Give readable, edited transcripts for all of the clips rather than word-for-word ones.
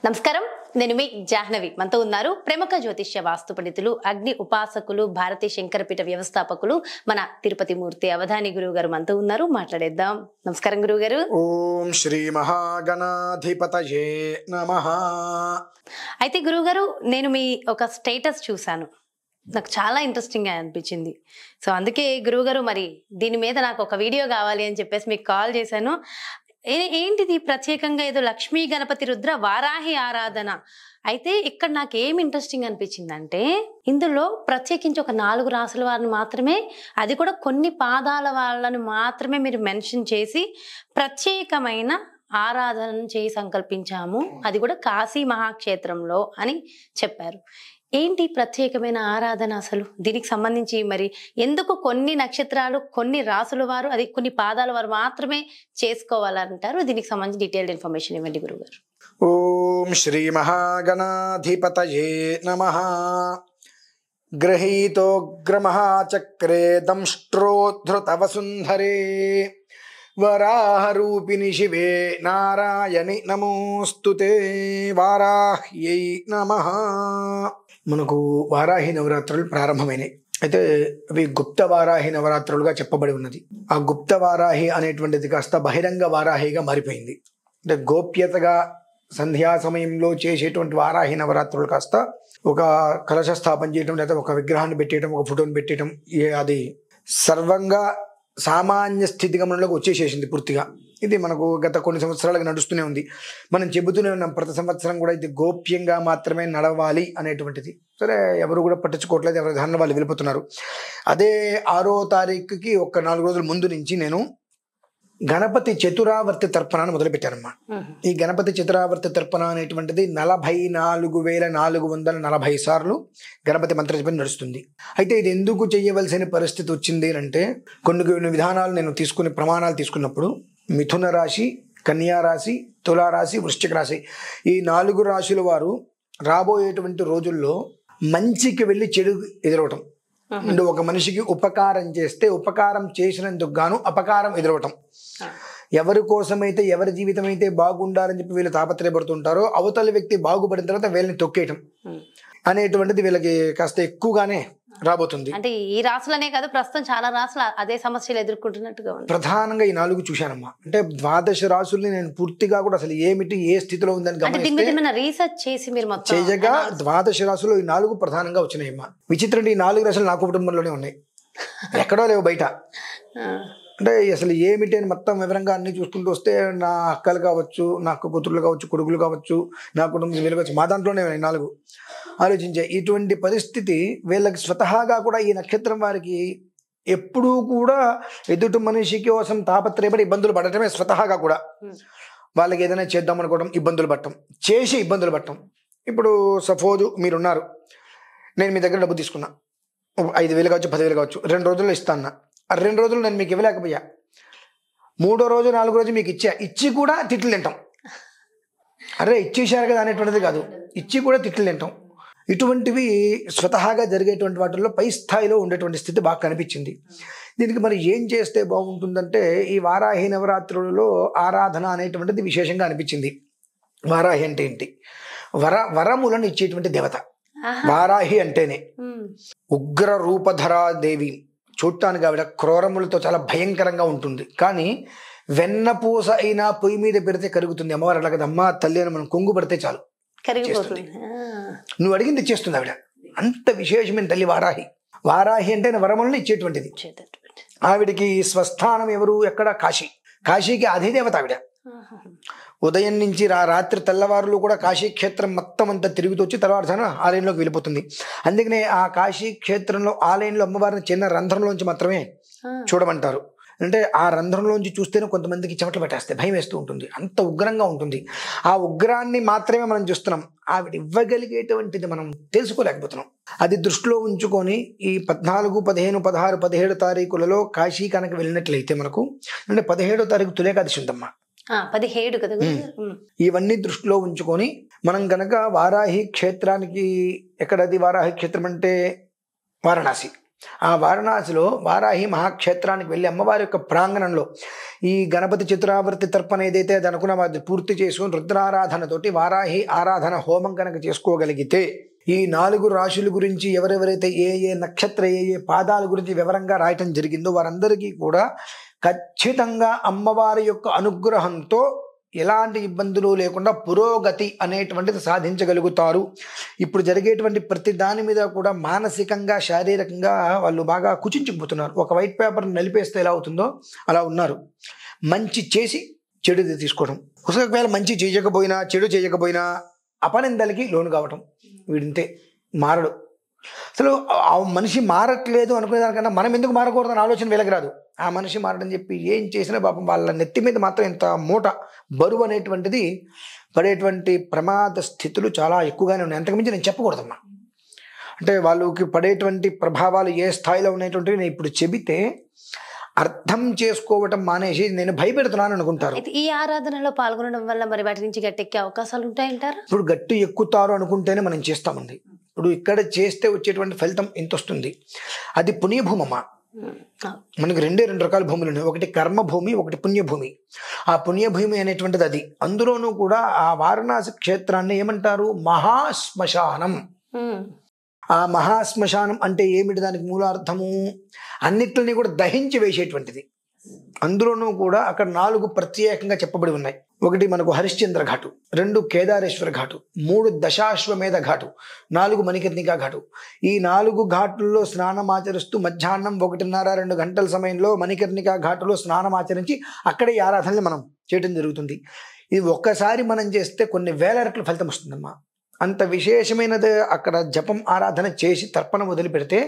నమస్కారం నేను మీ జాహ్నవి మనతో ఉన్నారు ప్రముఖ జ్యోతిష్య వాస్తు పండితులు అగ్ని ఉపాసకులు భారతీయ శంకరపీఠ వ్యవస్థాపకులు మన తిరుపతి మూర్తి అవధాని గురువు గారు మనతో ఉన్నారు మాట్లాడేద్దాం నమస్కారం గురువు గారు ఓం శ్రీ మహాగణాధిపతయే నమః అయితే గురువు గారు నేను మీ ఒక స్టేటస్ చూశాను నాకు చాలా ఇంట్రెస్టింగ్ గా అనిపించింది సో అందుకే గురువు గారు మరి దీని మీద నాకు ఒక వీడియో కావాలి అని చెప్పేసి మీకు కాల్ చేశాను ఏంటిది ప్రత్యేకంగా ఏదో లక్ష్మీ గణపతి రుద్ర వారాహి ఆరాధన అయితే ఇక్కడ నాకు ఏం ఇంట్రెస్టింగ్ అనిపించిందంటే ఇందులో ప్రత్యేకించి ఒక 4 రాసుల వారిని మాత్రమే అది కూడా కొన్ని పాదాల వాళ్ళని మాత్రమే మీరు మెన్షన్ చేసి ప్రత్యేకమైన ఆరాధన చేసి సంకల్పించాము అది కూడా కాశీ మహాక్షేత్రంలో అని చెప్పారు ఏంటి ప్రత్యేకమైన ఆరాధన అసలు దీనికి సంబంధించి మరి ఎందుకు కొన్ని నక్షత్రాలు కొన్ని రాసుల వారు అది కొన్ని పాదాల వారు మాత్రమే చేసుకోవాలంటారు దీనికి సంబంధించి డీటెయిల్డ్ ఇన్ఫర్మేషన్ ఇవ్వండి గురుగారు ఓం శ్రీ మహాగణాధిపతయే నమః గృహీతోగ్రమహాచక్రే దంష్ట్రోద్ధృత వసుంధరే వరాహరూపిణి శివే నారాయణి నమోస్తుతే వారాహ్యై నమః మనకు వారాహి నవరాత్రులు ప్రారంభమైనాయి అయితే అవి గుప్త వారాహి నవరాత్రులుగా చెప్పబడి ఉన్నది ఆ గుప్త వారాహి అనేటువంటిది కాస్త బహిరంగ వారాహిగా మారిపోయింది అంటే గోప్యతగా సంధ్యా సమయంలో చేసేటువంటి వారాహి నవరాత్రులు కాస్త ఒక కలశ స్థాపన చేయటం లేదా ఒక విగ్రహాన్ని పెట్టేయటం ఒక ఫోటోని పెట్టేయటం అది సర్వంగా సామాన్య స్థితిగమనంలోకి వచ్చేసేసింది పూర్తిగా ఇది మనకు గత కొన్ని సంవత్సరాలుగా నడుస్తూనే ఉంది మనం చెబుతూనే ఉన్నాం ప్రతి సంవత్సరం కూడా ఇది గోప్యంగా మాత్రమే నడవాలి అనేటువంటిది సరే ఎవరు కూడా పట్టించుకోవట్లేదు ఎవరి దాన్ని వాళ్ళు వెళ్ళిపోతున్నారు అదే 6వ తారీఖుకి ఒక 4 రోజుల ముందు నుంచి నేను గణపతి చతురావర్తి తర్పణాన్ని మొదలుపెట్టానమ్మా ఈ గణపతి చతురావర్తి తర్పణ అనేటువంటిది 44,440 సార్లు గణపతి మంత్రజపం నడుస్తుంది అయితే ఇది ఎందుకు చేయవలసిన పరిస్థితి వచ్చింది అంటే కొన్ని విధానాలు నేను తీసుకుని ప్రమాణాలు తీసుకున్నప్పుడు మిథున రాశి కన్యా రాశి తులారాశి వృశ్చిక రాశి ఈ 4 రాశుల వారు రాబోయేటువంటి రోజుల్లో మంచికి వెళ్ళి చెడు ఎదురవటం అంటే ఒక మనిషికి ఉపకారం చేస్తే ఉపకారం చేసినందుకు గాను అపకారం ఎదురవటం ఎవరి కోసమైతే ఎవరి జీవితం అయితే బాగుండాలని చెప్పి వీళ్ళు తాపత్రయపడుతుంటారో అవతల వ్యక్తి బాగుపడిన తర్వాత వీళ్ళని తొక్కేయటం అనేటువంటిది వీళ్ళకి కాస్త ఎక్కువగానే రాబోతుంది అంటే ఈ రాసులనే కాదు ప్రస్తుతం చాలా రాసులు అదే సమస్యలు ఎదుర్కొంటున్నట్టుగా ఉంది ప్రధానంగా ఈ 4 చూశానమ్మా అంటే 12 రాసుల్ని నేను పూర్తిగా కూడా అసలు ఏమిటి ఏ స్థితిలో ఉందని గమనిస్తే రీసెర్చ్ చేసి మీరు మొత్తం చేయగా 12 రాసులు ఈ 4 ప్రధానంగా వచ్చినాయమ్మా విచిత్రం ఈ 4 రాసులు నా కుటుంబంలోనే ఉన్నాయి ఎక్కడో లేవు బయట అంటే అసలు ఏమిటి అని మొత్తం వివరంగా అన్ని చూసుకుంటూ వస్తే నా అక్కలు కావచ్చు నా అక్క కూతుర్లు కావచ్చు కొడుకులు కావచ్చు నా కుటుంబం వీళ్ళు కావచ్చు మా దాంట్లోనే 4 ఆలోచించే ఇటువంటి పరిస్థితి వీళ్ళకి స్వతహాగా కూడా ఈ నక్షత్రం వారికి ఎప్పుడూ కూడా ఎదుటి మనిషి కోసం తాపత్రయపడి ఇబ్బందులు పడటమే స్వతహాగా కూడా వాళ్ళకి ఏదైనా చేద్దాం అనుకోవడం ఇబ్బందులు పడటం చేసి ఇబ్బందులు పడటం ఇప్పుడు సపోజ్ మీరున్నారు నేను మీ దగ్గర డబ్బు తీసుకున్నా 5,000 కావచ్చు 10,000 కావచ్చు 2 రోజుల్లో ఇస్తాను ఆ 2 రోజులు నేను మీకు ఇవ్వలేకపోయా 3వ రోజు 4వ రోజు మీకు ఇచ్చి కూడా తిట్లు తింటాం అరే ఇచ్చేసారు కదా అనేటువంటిది కాదు ఇచ్చి కూడా తిట్లు తింటాం ఇటువంటివి స్వతహాగా జరిగేటువంటి వాటిల్లో పై స్థాయిలో ఉండేటువంటి స్థితి బాగా కనిపించింది దీనికి మరి ఏం చేస్తే బాగుంటుందంటే ఈ వారాహి నవరాత్రులలో ఆరాధన అనేటువంటిది విశేషంగా అనిపించింది వారాహి అంటే ఏంటి వరములను ఇచ్చేటువంటి దేవత వారాహి అంటేనే ఉగ్ర రూపధరాదేవి చూడటానికి ఆవిడ క్రూరములతో చాలా భయంకరంగా ఉంటుంది కానీ వెన్నపూస అయినా పొయ్యి మీద పెడితే కరుగుతుంది అమ్మవారు అట్లా కదా అమ్మ తల్లి అని మనం కొంగు పడితే చాలు నువ్వు అడిగింది ఇచ్చేస్తుంది ఆవిడ అంత విశేషమైన తల్లి వారాహి అంటే వరములను ఇచ్చేటువంటిది ఆవిడికి స్వస్థానం ఎవరు ఎక్కడ కాశీకి అధిదేవత ఆవిడ ఉదయం నుంచి రాత్రి తెల్లవారులు కూడా కాశీ క్షేత్రం మొత్తం అంతా తిరుగుతూ వచ్చి తర్వాత ఆలయంలోకి వెళ్ళిపోతుంది అందుకనే ఆ కాశీ క్షేత్రంలో ఆలయంలో అమ్మవారిని చిన్న రంధ్రంలోంచి మాత్రమే చూడమంటారు అంటే ఆ రంధ్రంలోంచి చూస్తేనే కొంతమందికి చెమటలు పట్టేస్తాయి భయం వేస్తూ ఉంటుంది అంత ఉగ్రంగా ఉంటుంది ఆ ఉగ్రాన్ని మాత్రమే మనం చూస్తున్నాం ఆవిడ ఇవ్వగలిగేటువంటిది మనం తెలుసుకోలేకపోతున్నాం అది దృష్టిలో ఉంచుకొని ఈ 14, 15, 16, 17 తారీఖులలో కాశీ కనుక వెళ్ళినట్లయితే మనకు అంటే 17వ తారీఖు తులేకాదశి ఉందమ్మా 17 కదా ఇవన్నీ దృష్టిలో ఉంచుకొని మనం కనుక వారాహి క్షేత్రానికి ఎక్కడది వారాహి క్షేత్రం అంటే వారణాసి ఆ వారణాసిలో వారాహి మహాక్షేత్రానికి వెళ్ళి అమ్మవారి యొక్క ప్రాంగణంలో ఈ గణపతి చిత్రావృతి తర్పణ ఏదైతే అది అనుకున్నామో అది పూర్తి చేసుకుని రుద్రారాధనతోటి వారాహి ఆరాధన హోమం కనుక చేసుకోగలిగితే ఈ 4 రాశుల గురించి ఎవరెవరైతే ఏ ఏ నక్షత్ర ఏ ఏ పాదాల గురించి వివరంగా రాయటం జరిగిందో వారందరికీ కూడా ఖచ్చితంగా అమ్మవారి యొక్క అనుగ్రహంతో ఎలాంటి ఇబ్బందులు లేకుండా పురోగతి అనేటువంటిది సాధించగలుగుతారు. ఇప్పుడు జరిగేటువంటి ప్రతి దాని మీద కూడా మానసికంగా శారీరకంగా వాళ్ళు బాగా కుచించుకుపోతున్నారు. ఒక వైట్ పేపర్ నలిపేస్తే ఎలా అవుతుందో అలా ఉన్నారు. మంచి చేసి చెడు తీసుకోవడం, ఒకవేళ మంచి చేయకపోయినా చెడు చేయకపోయినా అపనిందలకి లోను కావటం. వీడింతే మారడు. అసలు ఆ మనిషి మారట్లేదు అనుకునే దానికన్నా మనం ఎందుకు మారకూడదని ఆలోచన వీళ్ళకి రాదు. ఆ మనిషి మారడని చెప్పి ఏం చేసినా పాపం వాళ్ళ నెత్తి మీద మాత్రం ఇంత మూట బరువు అనేటువంటిది పడేటువంటి ప్రమాద స్థితులు చాలా ఎక్కువగానే ఉన్నాయి. అంతకుమించి నేను చెప్పకూడదమ్మా. అంటే వాళ్ళకి పడేటువంటి ప్రభావాలు ఏ స్థాయిలో ఉన్నటువంటివి నేను ఇప్పుడు చెబితే అర్థం చేసుకోవటం మానేసి నేను భయపెడుతున్నాను అనుకుంటారు. ఈ ఆరాధనలో పాల్గొనడం వల్ల మరి వాటి నుంచి గట్టెక్కే అవకాశాలు ఉంటాయంటారు. ఇప్పుడు గట్టి ఎక్కుతారు అనుకుంటేనే మనం చేస్తామండి. ఇప్పుడు ఇక్కడ చేస్తే వచ్చేటువంటి ఫలితం ఎంత వస్తుంది? అది పుణ్యభూమమ్మా. మనకి 2 రకాల భూములు ఉన్నాయి. ఒకటి కర్మభూమి, ఒకటి పుణ్యభూమి. ఆ పుణ్యభూమి అనేటువంటిది అది. అందులోనూ కూడా ఆ వారణాసి క్షేత్రాన్ని ఏమంటారు? మహాశ్మశానం. ఆ మహాశ్మశానం అంటే ఏమిటి? దానికి మూలార్థము అన్నిటిని కూడా దహించి వేసేటువంటిది. అందులోనూ కూడా అక్కడ 4 ప్రత్యేకంగా చెప్పబడి ఉన్నాయి. ఒకటి మనకు హరిశ్చంద్ర ఘాటు, 2 కేదారేశ్వర ఘాటు, 3 దశాశ్వమేధ ఘాటు, 4 మణికర్ణికా ఘాటు. ఈ 4 ఘాటుల్లో స్నానం ఆచరిస్తూ మధ్యాహ్నం 1:30-2 గంటల సమయంలో మణికర్ణికా ఘాటులో స్నానం ఆచరించి అక్కడే ఈ ఆరాధనలు మనం చేయడం జరుగుతుంది. ఇది ఒక్కసారి మనం చేస్తే కొన్ని వేల రెట్ల ఫలితం వస్తుందమ్మా. అంత విశేషమైనది. అక్కడ జపం ఆరాధన చేసి తర్పణ మొదలు పెడితే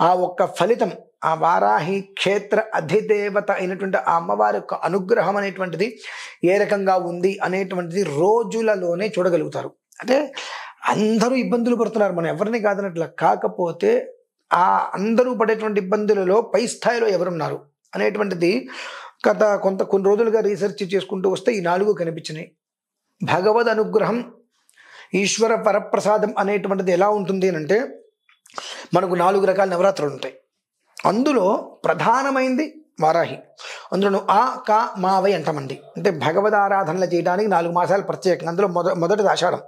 ఆ ఒక్క ఫలితం, ఆ వారాహి క్షేత్ర అధిదేవత అయినటువంటి ఆ అమ్మవారి యొక్క అనుగ్రహం అనేటువంటిది ఏ రకంగా ఉంది అనేటువంటిది రోజులలోనే చూడగలుగుతారు. అంటే అందరూ ఇబ్బందులు పడుతున్నారు, మనం ఎవరిని కాదనట్ల. కాకపోతే ఆ అందరూ పడేటువంటి ఇబ్బందులలో పై స్థాయిలో ఎవరున్నారు అనేటువంటిది కొన్ని రోజులుగా రీసెర్చ్ చేసుకుంటూ వస్తే ఈ 4 కనిపించినాయి. భగవద్ అనుగ్రహం, ఈశ్వర వరప్రసాదం అనేటువంటిది ఎలా ఉంటుంది అంటే మనకు 4 రకాల నవరాత్రులు ఉంటాయి. అందులో ప్రధానమైంది వారాహి. అందులో కా మావై అంటామండి. అంటే భగవద్ ఆరాధనలు చేయడానికి 4 మాసాలు ప్రత్యేకంగా. అందులో మొదటిది ఆషాఢం.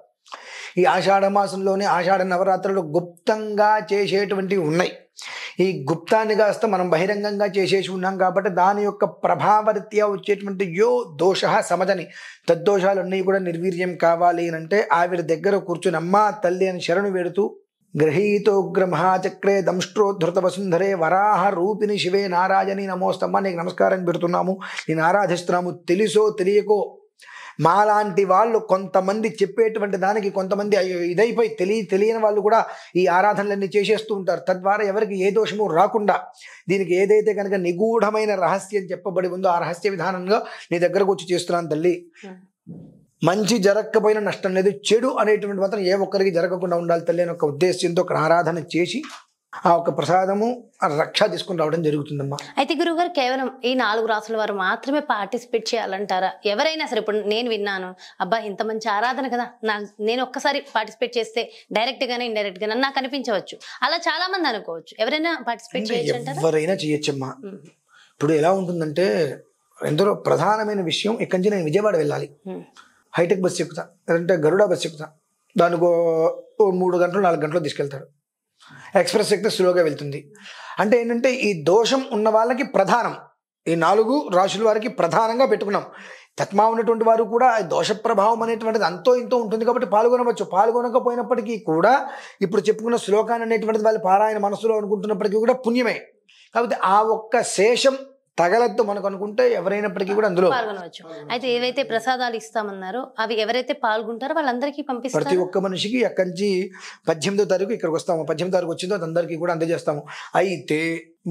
ఈ ఆషాఢ మాసంలోనే ఆషాఢ నవరాత్రులు గుప్తంగా చేసేటువంటివి ఉన్నాయి. ఈ గుప్తాన్ని కాస్త మనం బహిరంగంగా చేసేసి ఉన్నాం కాబట్టి దాని యొక్క ప్రభావరీత్యా వచ్చేటువంటి యో దోష సమజని తద్దోషాలన్నీ కూడా నిర్వీర్యం కావాలి అంటే ఆవిడ దగ్గర కూర్చుని అమ్మా తల్లి అని శరణు వేడుతూ గృహీతోగ్ర మహాచక్రే దంష్ట్రోద్ధృత వసుంధరే వరాహ రూపిణి శివే నారాయణి నమోస్తమ్మ, నీకు నమస్కారం పెడుతున్నాము, నేను ఆరాధిస్తున్నాము. తెలుసో తెలియకో మాలాంటి వాళ్ళు కొంతమంది చెప్పేటువంటి దానికి కొంతమంది ఇదైపోయి తెలియని వాళ్ళు కూడా ఈ ఆరాధనలన్నీ చేసేస్తూ ఉంటారు. తద్వారా ఎవరికి ఏ దోషము రాకుండా దీనికి ఏదైతే కనుక నిగూఢమైన రహస్యం చెప్పబడి ఉందో ఆ రహస్య విధానంగా నీ దగ్గరకు వచ్చి చేస్తున్నాను తల్లి. మంచి జరగకపోయినా నష్టం లేదు, చెడు అనేటువంటి మాత్రం ఏ ఒక్కరికి జరగకుండా ఉండాలి తల్లి అని ఒక ఉద్దేశంతో అక్కడ ఆరాధన చేసి ఆ ఒక ప్రసాదము రక్ష తీసుకుని రావడం జరుగుతుందమ్మా. అయితే గురువుగారు కేవలం ఈ 4 రాసుల వారు మాత్రమే పార్టిసిపేట్ చేయాలంటారా? ఎవరైనా సరే, ఇప్పుడు నేను విన్నాను, అబ్బా ఇంత మంచి ఆరాధన కదా, నేను ఒక్కసారి పార్టిసిపేట్ చేస్తే డైరెక్ట్ గానే ఇండైరెక్ట్ గానే నాకు అనిపించవచ్చు, అలా చాలా మంది అనుకోవచ్చు. ఎవరైనా పార్టిసిపేట్ చేయొచ్చు అంటారా? ఎవరైనా చేయొచ్చమ్మా. ఇప్పుడు ఎలా ఉంటుందంటే ఎందరో ప్రధానమైన విషయం, ఇక్కడి నుంచి నేను విజయవాడ వెళ్ళాలి, హైటెక్ బస్సు ఎక్కుతా, లేదంటే గరుడ బస్సు ఎక్కుతా, దానికి 3 గంటలు 4 గంటలు తీసుకెళ్తారు. ఎక్స్ప్రెస్ ఎక్కితే స్లోగా వెళ్తుంది. అంటే ఏంటంటే ఈ దోషం ఉన్న వాళ్ళకి ప్రధానం, ఈ 4 రాశుల వారికి ప్రధానంగా పెట్టుకున్నాం. తత్మా ఉన్నటువంటి వారు కూడా దోష ప్రభావం అనేటువంటిది అంతో ఇంతో ఉంటుంది కాబట్టి పాల్గొనవచ్చు. పాల్గొనకపోయినప్పటికీ కూడా ఇప్పుడు చెప్పుకున్న శ్లోకాన్ని అనేటువంటిది వాళ్ళ పారాయణ మనసులో అనుకుంటున్నప్పటికీ కూడా పుణ్యమే. కాబట్టి ఆ ఒక్క శేషం తగలద్దు మనకు అనుకుంటే ఎవరైనప్పటికీ కూడా అందులో పాల్గొనవచ్చు. అయితే ఏవైతే ప్రసాదాలు ఇస్తామన్నారో అవి ఎవరైతే పాల్గొంటారో వాళ్ళందరికీ పంపిస్తారు. ప్రతి ఒక్క మనిషికి అక్కడి నుంచి 18వ తారీఖు ఇక్కడికి వస్తాము, 18వ తారీఖు వచ్చిందో అందరికీ కూడా అందజేస్తాము. అయితే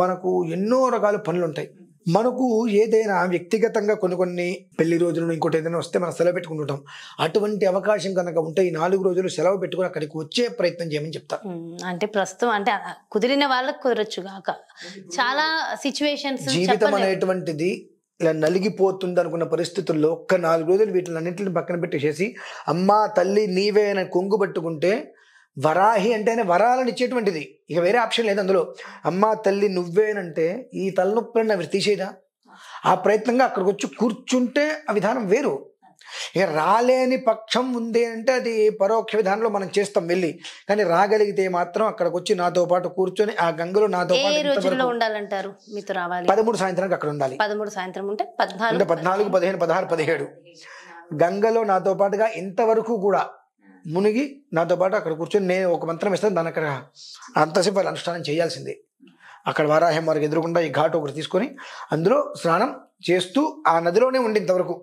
మనకు ఎన్నో రకాల పనులు ఉంటాయి. మనకు ఏదైనా వ్యక్తిగతంగా కొన్ని పెళ్లి రోజులు ఇంకోటి ఏదైనా వస్తే మనం సెలవు పెట్టుకుంటుంటాం. అటువంటి అవకాశం కనుక ఉంటే ఈ 4 రోజులు సెలవు పెట్టుకుని అక్కడికి వచ్చే ప్రయత్నం చేయమని చెప్తా. అంటే ప్రస్తుతం అంటే కుదిరిన వాళ్ళకి కుదరచ్చు కాక చాలా సిచ్యువేషన్స్, జీవితం అనేటువంటిది ఇలా నలిగిపోతుంది అనుకున్న పరిస్థితుల్లో ఒక్క 4 రోజులు వీటిని అన్నింటిని పక్కన పెట్టేసేసి అమ్మా తల్లి నీవే అని కొంగు పట్టుకుంటే వరాహి అంటేనే వరాలను ఇచ్చేటువంటిది, ఇక వేరే ఆప్షన్ లేదు అందులో. అమ్మ తల్లి నువ్వేనంటే ఈ తలనొప్పులను అవి తీసేదా, ఆ ప్రయత్నంగా అక్కడికి వచ్చి కూర్చుంటే ఆ విధానం వేరు. ఇక రాలేని పక్షం ఉంది అంటే అది పరోక్ష విధానంలో మనం చేస్తాం వెళ్ళి, కానీ రాగలిగితే మాత్రం అక్కడికి వచ్చి నాతో పాటు కూర్చొని ఆ గంగలో నాతో పాటు రోజుల్లో ఉండాలంటారు మీతో రావాలి? 13 సాయంత్రానికి అక్కడ ఉండాలి. 13 సాయంత్రం ఉంటే 14, 14, 15, 16, 17 గంగలో నాతో పాటుగా ఇంతవరకు కూడా మునిగి నాతో పాటు అక్కడ కూర్చొని నేను ఒక మంత్రం ఇస్తాను, దాని అక్కడ అంతసేపు వాళ్ళు అనుష్ఠానం చేయాల్సిందే. అక్కడ వారాహం వారికి ఎదురుకుండా ఈ ఘాటు ఒకటి తీసుకొని అందులో స్నానం చేస్తూ ఆ నదిలోనే ఉండింతవరకు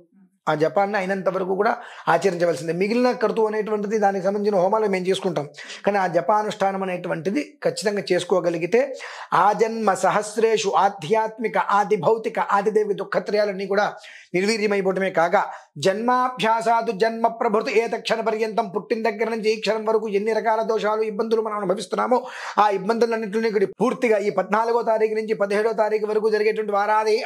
ఆ జపాన్ని అయినంత వరకు కూడా ఆచరించవలసిందే. మిగిలిన కర్తు అనేటువంటిది దానికి సంబంధించిన హోమాలు మేము చేసుకుంటాం, కానీ ఆ జపానుష్ఠానం అనేటువంటిది ఖచ్చితంగా చేసుకోగలిగితే ఆ జన్మ సహస్రేషు ఆధ్యాత్మిక ఆది భౌతిక ఆదిదేవి దుఃఖత్రయాలన్నీ కూడా నిర్వీర్యమైపోవటమే కాక జన్మాభ్యాసాదు జన్మ ప్రభృతి ఏత క్షణ పర్యంతం, పుట్టిన దగ్గర నుంచి ఈ క్షణం వరకు ఎన్ని రకాల దోషాలు ఇబ్బందులు మనం అనుభవిస్తున్నామో ఆ ఇబ్బందులన్నింటినీ కూడా పూర్తిగా ఈ 14వ తారీఖు నుంచి 17వ తారీఖు వరకు జరిగేటువంటి వారాహి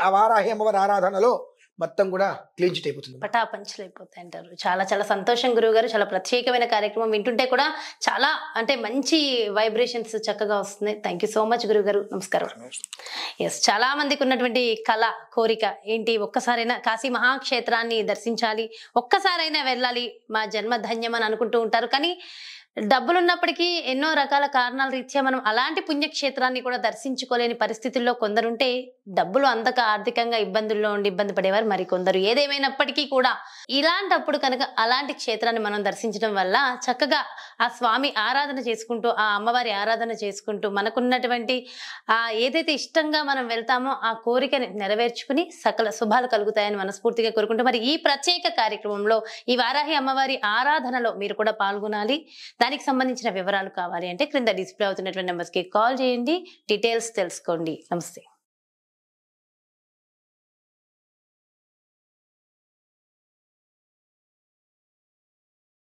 అమ్మవారి ఆరాధనలో మొత్తం కూడా క్లీన్ చిట్ అయిపోతుంది, పటాపంచలు అయిపోతాయి అంటారు. చాలా చాలా సంతోషం గురువుగారు, చాలా ప్రత్యేకమైన కార్యక్రమం. వింటుంటే కూడా చాలా అంటే మంచి వైబ్రేషన్స్ చక్కగా వస్తున్నాయి. థ్యాంక్ యూ సో మచ్ గురువుగారు, నమస్కారం. ఎస్, చాలా మందికి ఉన్నటువంటి కళ కోరిక ఏంటి, ఒక్కసారైనా కాశీ మహాక్షేత్రాన్ని దర్శించాలి, ఒక్కసారైనా వెళ్ళాలి, మా జన్మ ధన్యం అని అనుకుంటూ ఉంటారు. కానీ డబ్బులు ఉన్నప్పటికీ ఎన్నో రకాల కారణాల రీత్యా మనం అలాంటి పుణ్యక్షేత్రాన్ని కూడా దర్శించుకోలేని పరిస్థితుల్లో కొందరుంటే, డబ్బులు అందక ఆర్థికంగా ఇబ్బందుల్లో ఉండి ఇబ్బంది పడేవారు మరికొందరు. ఏదేమైనప్పటికీ కూడా ఇలాంటప్పుడు కనుక అలాంటి క్షేత్రాన్ని మనం దర్శించడం వల్ల చక్కగా ఆ స్వామి ఆరాధన చేసుకుంటూ, ఆ అమ్మవారి ఆరాధన చేసుకుంటూ మనకున్నటువంటి ఏదైతే ఇష్టంగా మనం వెళ్తామో ఆ కోరికని నెరవేర్చుకుని సకల శుభాలు కలుగుతాయని మనస్ఫూర్తిగా కోరుకుంటూ, మరి ఈ ప్రత్యేక కార్యక్రమంలో ఈ వారాహి అమ్మవారి ఆరాధనలో మీరు కూడా పాల్గొనాలి. దానికి సంబంధించిన వివరాలు కావాలి అంటే క్రింద డిస్ప్లే అవుతున్నటువంటి నెంబర్స్కి కాల్ చేయండి, డీటెయిల్స్ తెలుసుకోండి. నమస్తే.